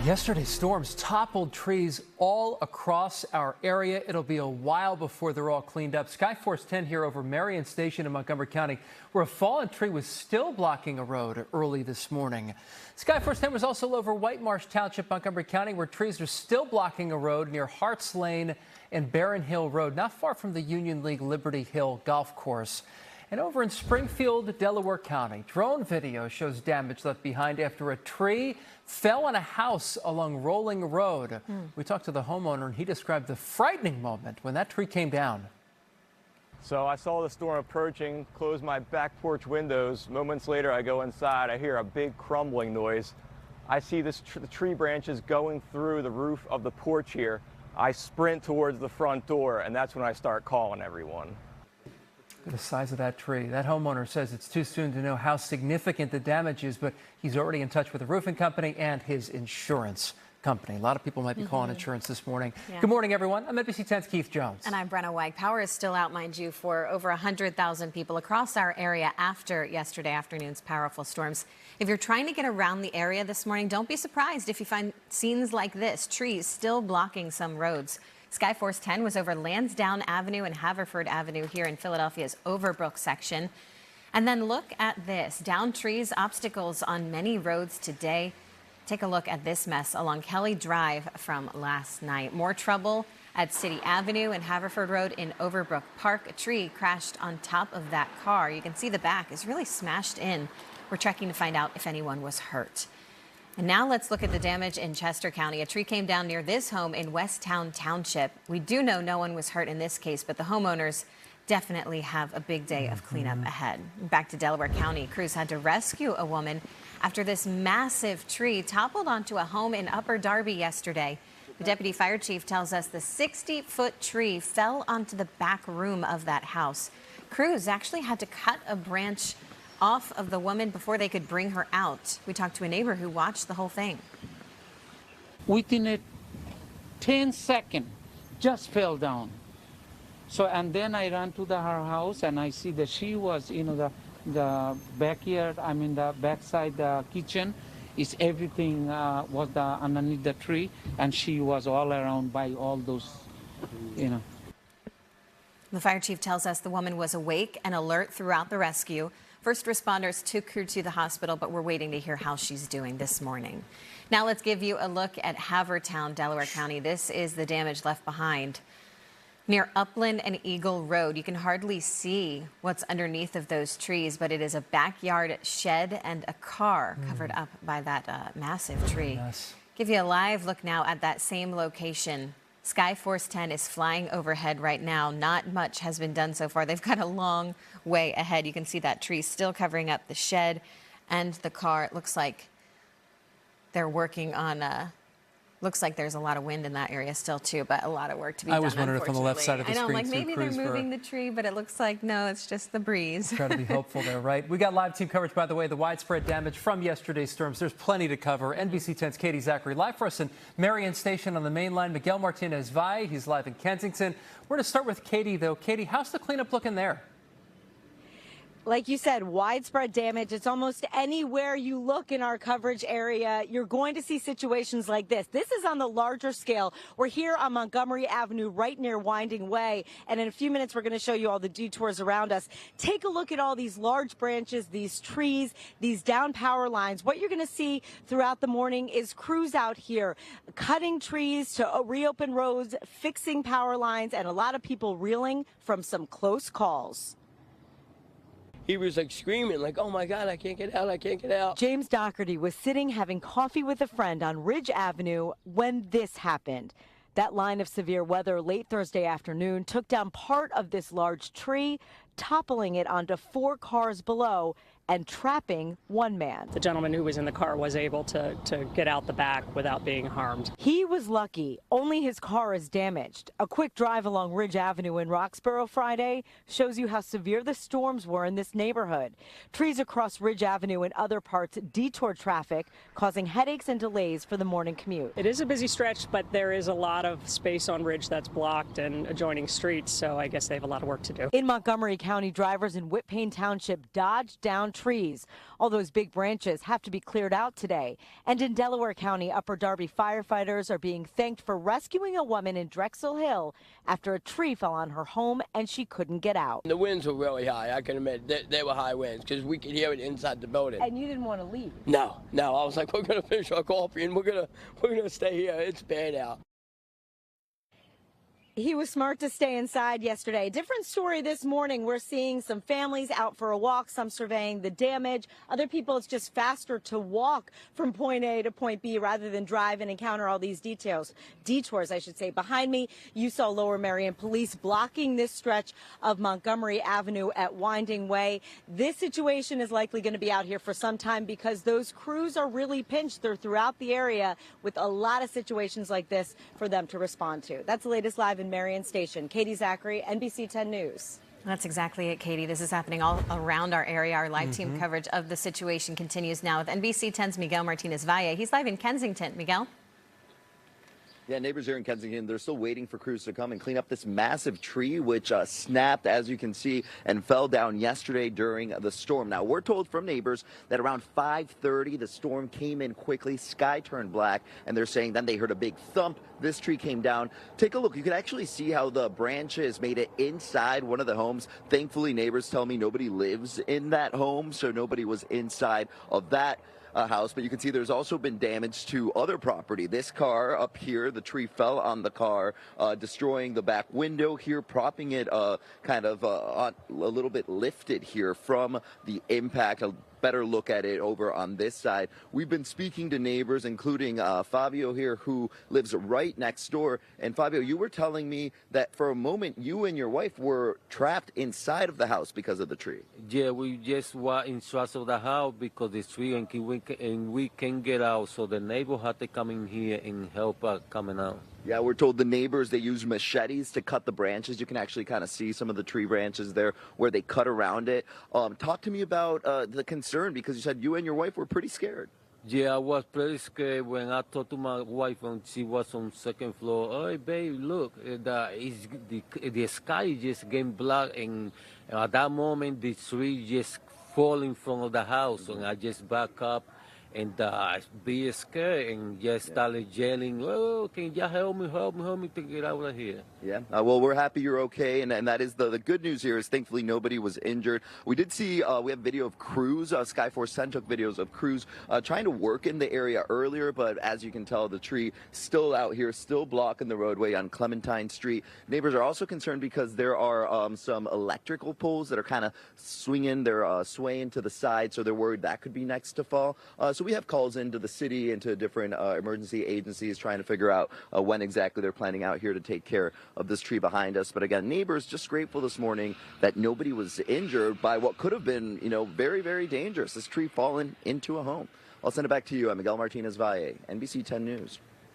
Yesterday's storms toppled trees all across our area. It'll be a while before they're all cleaned up. Skyforce 10 here over Marion Station in Montgomery County, where a fallen tree was still blocking a road early this morning. Skyforce 10 was also over White Marsh Township, Montgomery County, where trees are still blocking a road near Harts Lane and Barron Hill Road, not far from the Union League Liberty Hill Golf Course. And over in Springfield, Delaware County, drone video shows damage left behind after a tree fell on a house along Rolling Road. We talked to the homeowner, and he described the frightening moment when that tree came down. So I saw the storm approaching, closed my back porch windows. Moments later, I go inside. I hear a big crumbling noise. I see the tree branches going through the roof of the porch here. I sprint towards the front door, and that's when I start calling everyone. The size of that tree. That homeowner says it's too soon to know how significant the damage is, but he's already in touch with the roofing company and his insurance company. A lot of people might be calling insurance this morning. Yeah. Good morning, everyone. I'm NBC 10's Keith Jones. And I'm Brenna White. Power is still out, mind you, for over 100,000 people across our area after yesterday afternoon's powerful storms. If you're trying to get around the area this morning, don't be surprised if you find scenes like this, trees still blocking some roads. Skyforce 10 was over Lansdowne Avenue and Haverford Avenue here in Philadelphia's Overbrook section. And then look at this. Down trees, obstacles on many roads today. Take a look at this mess along Kelly Drive from last night. More trouble at City Avenue and Haverford Road in Overbrook Park. A tree crashed on top of that car. You can see the back is really smashed in. We're checking to find out if anyone was hurt. And now let's look at the damage in Chester County. A tree came down near this home in Westtown Township. We do know no one was hurt in this case, but the homeowners definitely have a big day of cleanup ahead. Back to Delaware County, crews had to rescue a woman after this massive tree toppled onto a home in Upper Darby yesterday. The deputy fire chief tells us the 60-foot tree fell onto the back room of that house. Crews actually had to cut a branch off of the woman before they could bring her out. We talked to a neighbor who watched the whole thing. Within a 10 seconds, just fell down. So, and then I ran to her house and I see that she was, the backyard, the backside, the kitchen, is everything was underneath the tree, and she was all around by all those, The fire chief tells us the woman was awake and alert throughout the rescue. First responders took her to the hospital, but we're waiting to hear how she's doing this morning. Now let's give you a look at Havertown, Delaware County. This is the damage left behind. Near Upland and Eagle Road, you can hardly see what's underneath of those trees, but it is a backyard shed and a car covered up by that massive tree. Yes. Give you a live look now at that same location. Skyforce 10 is flying overhead right now. Not much has been done so far. They've got a long way ahead. You can see that tree still covering up the shed and the car. It looks like they're working on looks like there's a lot of wind in that area still too, but a lot of work to be done. I was wondering if on the left side of the screen, I know, maybe they're moving the tree, but it looks like no, it's just the breeze. Try to be hopeful there, right? We got live team coverage, by the way, the widespread damage from yesterday's storms. There's plenty to cover. NBC 10's Katy, Zachry live for us in Marion Station on the main line. Miguel Martinez-Valle, he's live in Kensington. We're going to start with Katy, though. Katy, how's the cleanup looking there? Like you said, widespread damage. It's almost anywhere you look in our coverage area, you're going to see situations like this. This is on the larger scale. We're here on Montgomery Avenue, right near Winding Way. And in a few minutes, we're going to show you all the detours around us. Take a look at all these large branches, these trees, these down power lines. What you're going to see throughout the morning is crews out here cutting trees to reopen roads, fixing power lines, and a lot of people reeling from some close calls. He was like screaming, like, oh my God, I can't get out, I can't get out. James Doherty was sitting having coffee with a friend on Ridge Avenue when this happened. That line of severe weather late Thursday afternoon took down part of this large tree, toppling it onto 4 cars below and trapping one man. The gentleman who was in the car was able to get out the back without being harmed. He was lucky. Only his car is damaged. A quick drive along Ridge Avenue in Roxborough Friday shows you how severe the storms were in this neighborhood. Trees across Ridge Avenue and other parts detour traffic, causing headaches and delays for the morning commute. It is a busy stretch, but there is a lot of space on Ridge that's blocked and adjoining streets, so I guess they have a lot of work to do. In Montgomery County, drivers in Whitpain Township dodged down trees. All those big branches have to be cleared out today. And in Delaware County, Upper Darby firefighters are being thanked for rescuing a woman in Drexel Hill after a tree fell on her home and she couldn't get out. The winds were really high, I can admit. They were high winds because we could hear it inside the building. And you didn't want to leave? No, I was like, we're going to finish our coffee and we're gonna stay here. It's bad out. He was smart to stay inside yesterday. Different story this morning. We're seeing some families out for a walk, some surveying the damage. Other people, it's just faster to walk from point A to point B rather than drive and encounter all these detours, I should say. Behind me, you saw Lower Merion police blocking this stretch of Montgomery Avenue at Winding Way. This situation is likely going to be out here for some time because those crews are really pinched. They're throughout the area with a lot of situations like this for them to respond to. That's the latest live in Marion Station. Katy, Zachry, NBC 10 News. That's exactly it, Katie. This is happening all around our area. Our live team coverage of the situation continues now with NBC 10's Miguel Martinez-Valle. He's live in Kensington. Miguel? Yeah, neighbors here in Kensington, they're still waiting for crews to come and clean up this massive tree, which snapped, as you can see, and fell down yesterday during the storm. Now, we're told from neighbors that around 5:30, the storm came in quickly, sky turned black, and they're saying then they heard a big thump. This tree came down. Take a look. You can actually see how the branches made it inside one of the homes. Thankfully, neighbors tell me nobody lives in that home, so nobody was inside of that house, but you can see there's also been damage to other property. This car up here, the tree fell on the car, destroying the back window here, propping it kind of a little bit lifted here from the impact. A better look at it over on this side. We've been speaking to neighbors, including Fabio here, who lives right next door. And Fabio, you were telling me that for a moment you and your wife were trapped inside of the house because of the tree. Yeah, we just were inside of the house because the tree and we can't get out. So the neighbor had to come in here and help us coming out. Yeah, we're told the neighbors, they use machetes to cut the branches. You can actually kind of see some of the tree branches there where they cut around it. Talk to me about the concern, because you said you and your wife were pretty scared. Yeah, I was pretty scared when I talked to my wife and she was on second floor. Hey, babe, look, the sky just getting black, and at that moment the tree just falling from the house, and I just back up and be scared and just started yelling, oh, can you help me to get out of here? Yeah, well, we're happy you're okay, and that is the good news here is thankfully nobody was injured. We did see, we have video of crews, Skyforce 10 took videos of crews trying to work in the area earlier, but as you can tell, the tree still out here, still blocking the roadway on Clementine Street. Neighbors are also concerned because there are some electrical poles that are kind of swinging, they're swaying to the side, so they're worried that could be next to fall. So we have calls into the city, into different emergency agencies trying to figure out when exactly they're planning out here to take care of this tree behind us. But again, neighbors just grateful this morning that nobody was injured by what could have been, very, very dangerous. This tree falling into a home. I'll send it back to you. I'm Miguel Martinez-Valle, NBC 10 News.